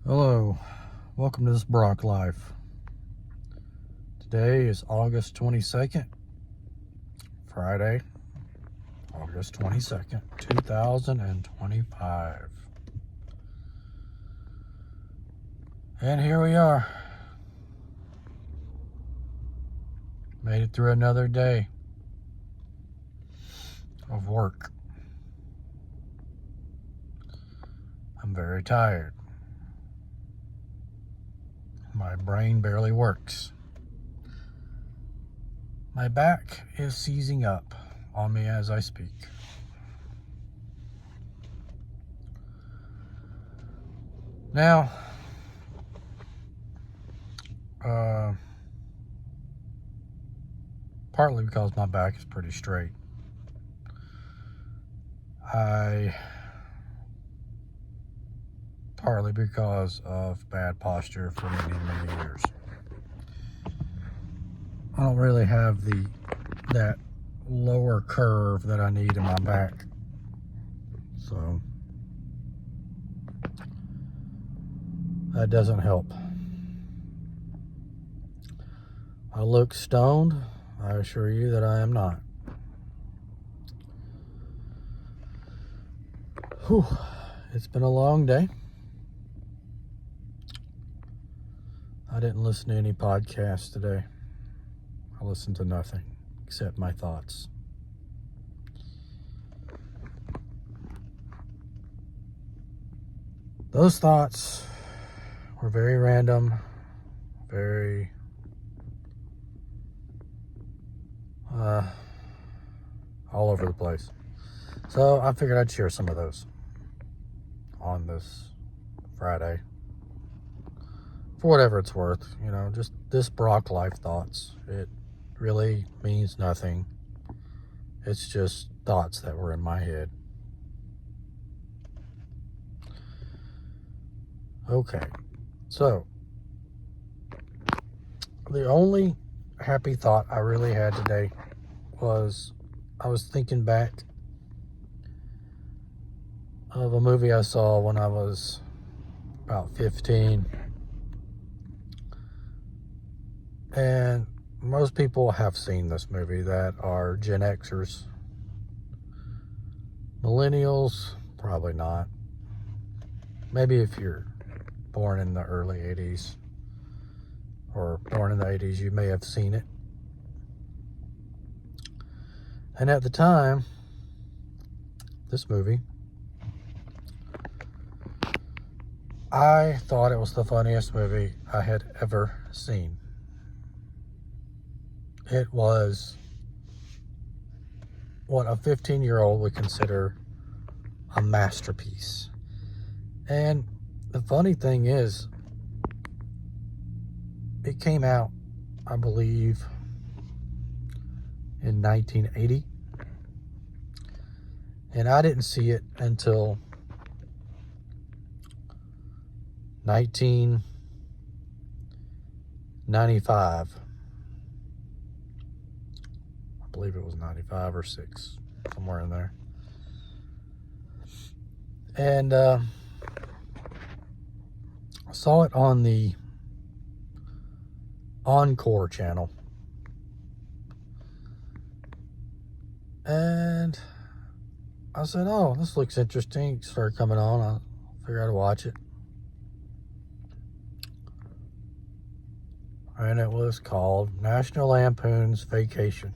Hello, welcome to this Brock Life. Today is August 22nd, Friday, August 22nd, 2025. And here we are. Made it through another day of work. I'm very tired. My brain barely works. My back is seizing up on me as I speak. Now, partly because my back is pretty straight. Partly because of bad posture for many years. I don't really have that lower curve that I need in my back. So that doesn't help. I look stoned. I assure you that I am not. Whew. It's been a long day. I didn't listen to any podcasts today. I listened to nothing except my thoughts. Those thoughts were very random, very all over the place. So I figured I'd share some of those on this Friday. For whatever it's worth, just this Brock Life thoughts. It really means nothing. It's just thoughts that were in my head. Okay, so the only happy thought I really had today was I was thinking back of a movie I saw when I was about 15. And most people have seen this movie that are Gen Xers. Millennials, probably not. Maybe if you're born in the early 80s or born in the 80s, you may have seen it. And at the time, this movie, I thought it was the funniest movie I had ever seen. It was what a 15-year-old would consider a masterpiece. And the funny thing is, it came out, I believe, in 1980. And I didn't see it until 1995. I believe it was 95 or 6, somewhere in there. And I saw it on the Encore channel. And I said, oh, this looks interesting. It started coming on. I figured I'd watch it. And it was called National Lampoon's Vacation.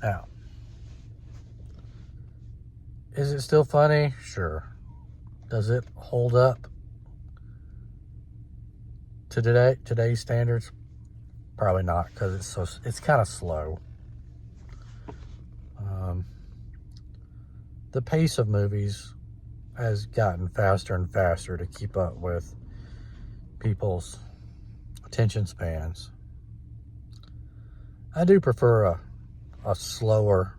Now, is it still funny? Sure. Does it hold up to today's standards? Probably not, because it's kind of slow. The pace of movies has gotten faster and faster to keep up with people's attention spans. I do prefer a slower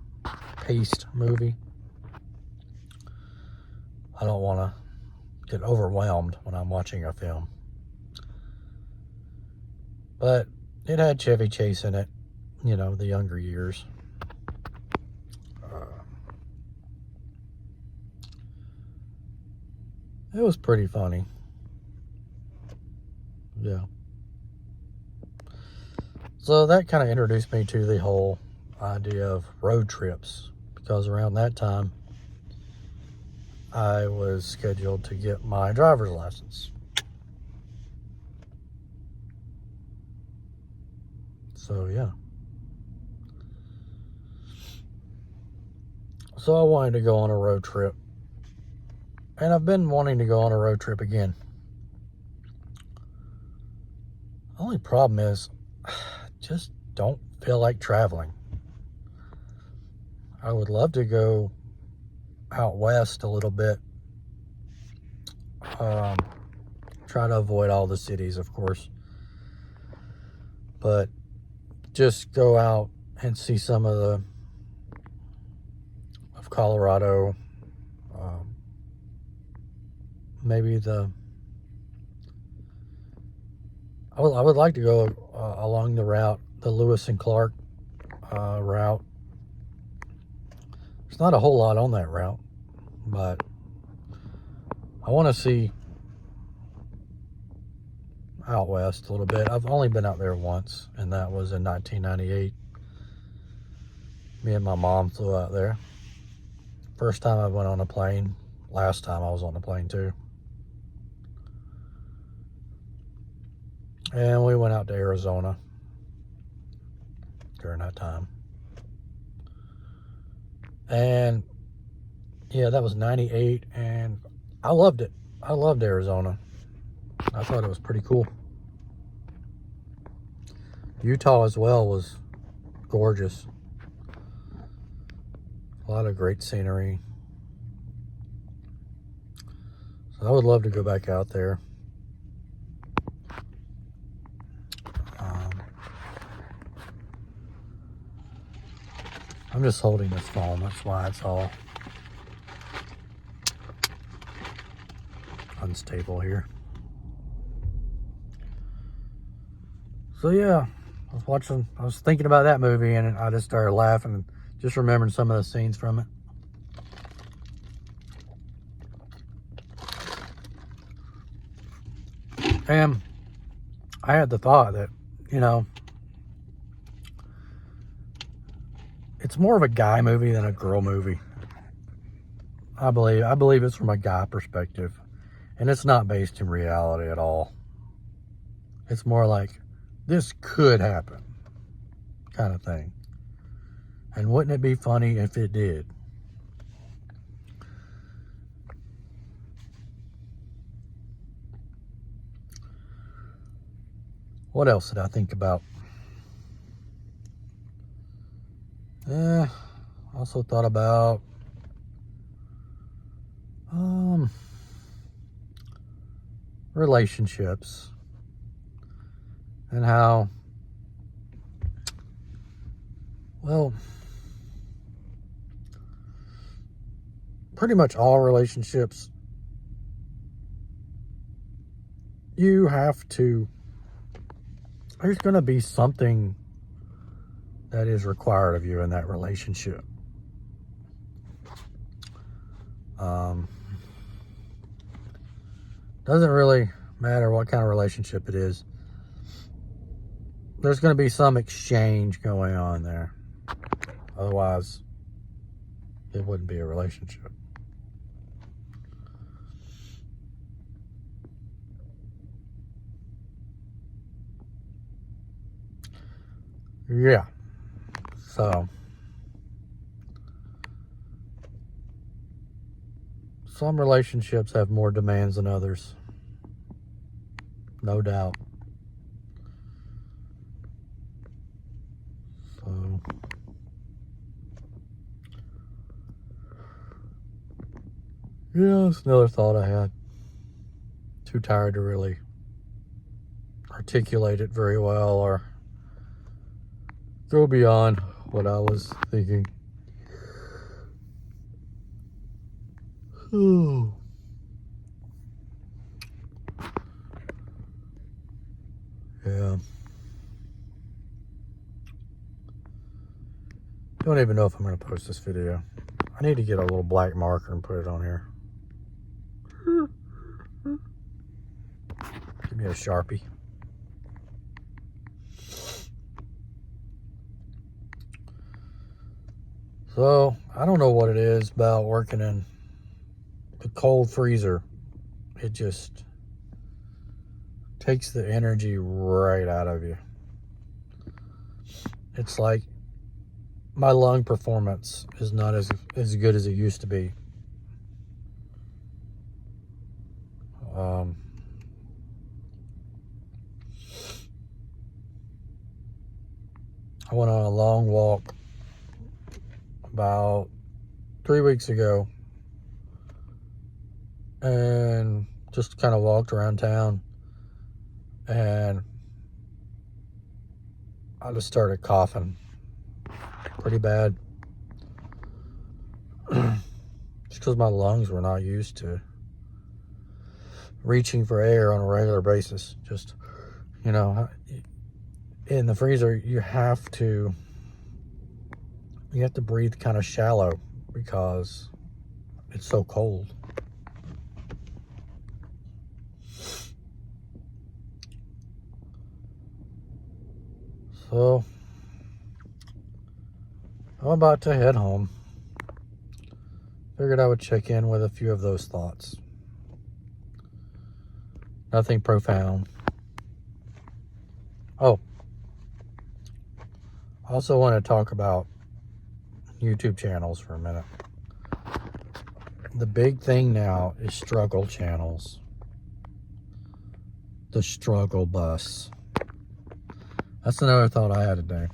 paced movie. I don't want to get overwhelmed when I'm watching a film. But it had Chevy Chase in it, the younger years. It was pretty funny. Yeah. So that kind of introduced me to the whole idea of road trips, because around that time I was scheduled to get my driver's license. So yeah. So I wanted to go on a road trip. And I've been wanting to go on a road trip again. Only problem is, I just don't feel like traveling. I would love to go out west a little bit. Try to avoid all the cities, of course. But just go out and see some of Colorado. Maybe I would like to go along the route, the Lewis and Clark route. There's not a whole lot on that route, but I want to see out west a little bit. I've only been out there once, and that was in 1998. Me and my mom flew out there. First time I went on a plane. Last time I was on a plane too. And we went out to Arizona during that time. And yeah, that was 98, and I loved it. I loved Arizona. I thought it was pretty cool. Utah as well was gorgeous. A lot of great scenery. So I would love to go back out there. I'm just holding this phone, that's why it's all unstable here. So yeah, I was thinking about that movie, and I just started laughing and just remembering some of the scenes from it. And I had the thought that, you know, it's more of a guy movie than a girl movie. I believe it's from a guy perspective, and it's not based in reality at all. It's more like, this could happen kind of thing. And wouldn't it be funny if it did? What else did I think about? Also thought about relationships and how, well, pretty much all relationships, there's going to be something that is required of you in that relationship. Doesn't really matter what kind of relationship it is. There's going to be some exchange going on there. Otherwise, it wouldn't be a relationship. Yeah. So, some relationships have more demands than others. No doubt. So, yeah, that's another thought I had. Too tired to really articulate it very well or go beyond what I was thinking. Oh. Yeah. Don't even know if I'm going to post this video. I need to get a little black marker and put it on here. Give me a Sharpie. So, I don't know what it is about working in a cold freezer. It just takes the energy right out of you. It's like my lung performance is not as good as it used to be. I went on a long walk about 3 weeks ago and just kind of walked around town, and I just started coughing pretty bad. Just because my lungs were not used to reaching for air on a regular basis. Just, you know, in the freezer, you have to breathe kind of shallow because it's so cold. So I'm about to head home. Figured I would check in with a few of those thoughts. Nothing profound. Oh, I also want to talk about YouTube channels for a minute. The big thing now is struggle channels. The struggle bus. That's another thought I had today.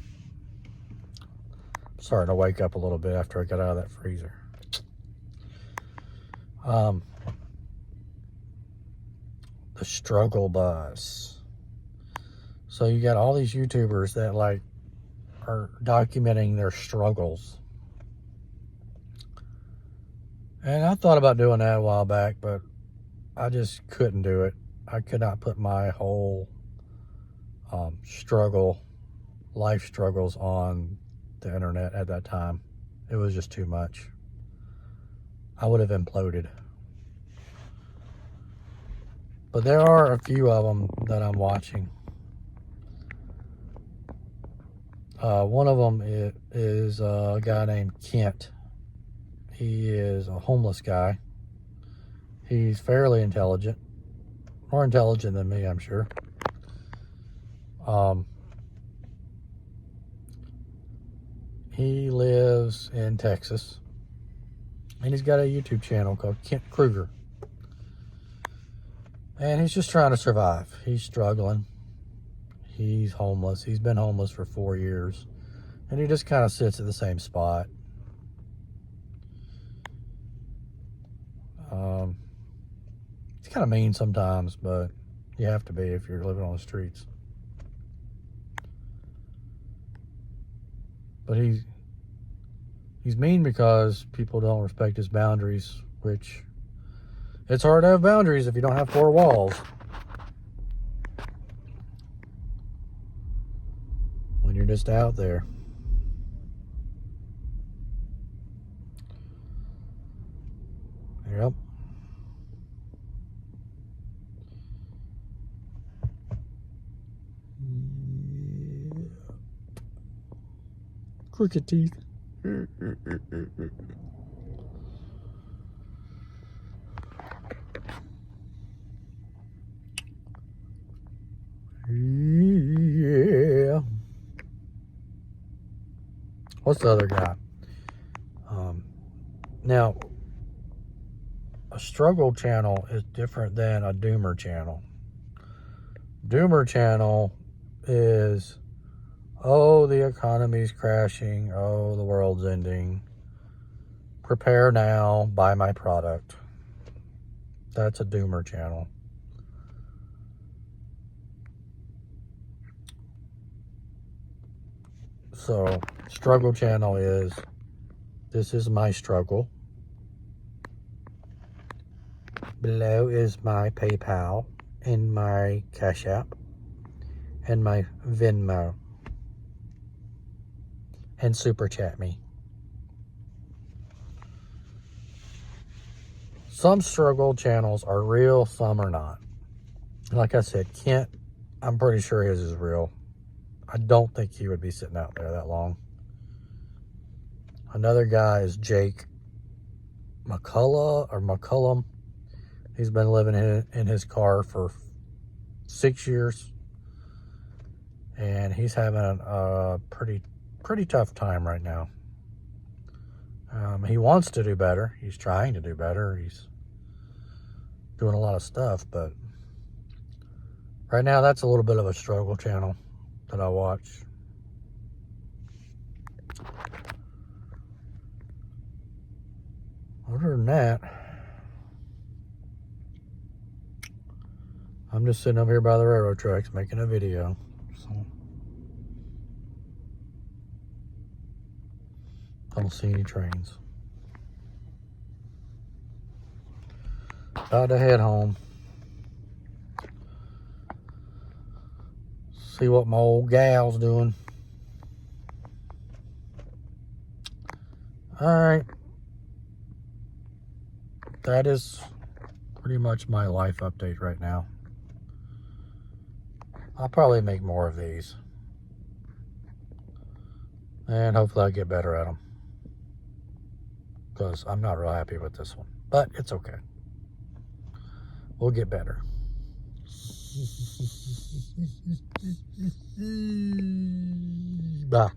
I'm starting to wake up a little bit after I got out of that freezer. The struggle bus. So you got all these YouTubers that like are documenting their struggles. And I thought about doing that a while back, but I just couldn't do it. I could not put my whole life struggles on the internet at that time. It was just too much. I would have imploded. But there are a few of them that I'm watching. One of them is a guy named Kent. He is a homeless guy. He's fairly intelligent. More intelligent than me, I'm sure. He lives in Texas. And he's got a YouTube channel called Kent Kruger. And he's just trying to survive. He's struggling. He's homeless. He's been homeless for 4 years. And he just kind of sits at the same spot. It's kind of mean sometimes, but you have to be if you're living on the streets. But he's mean because people don't respect his boundaries, which it's hard to have boundaries if you don't have 4 walls. When you're just out there. Yep. Crooked teeth. Yeah. What's the other guy? Now, a struggle channel is different than a doomer channel. Doomer channel is, oh, the economy's crashing. Oh, the world's ending. Prepare now, buy my product. That's a doomer channel. So, struggle channel is, this is my struggle. Below is my PayPal and my Cash App and my Venmo. And Super Chat me. some struggle channels are real, some are not. Like I said, Kent, I'm pretty sure his is real. I don't think he would be sitting out there that long. Another guy is Jake McCullum. He's been living in his car for 6 years. And he's having a pretty tough time right now. He wants to do better. He's trying to do better. He's doing a lot of stuff, but right now that's a little bit of a struggle channel that I watch. Other than that, I'm just sitting up here by the railroad tracks making a video. So I don't see any trains. About to head home. See what my old gal's doing. Alright. That is pretty much my life update right now. I'll probably make more of these. And hopefully I get better at them. Because I'm not real happy with this one. But it's okay. We'll get better. Bye.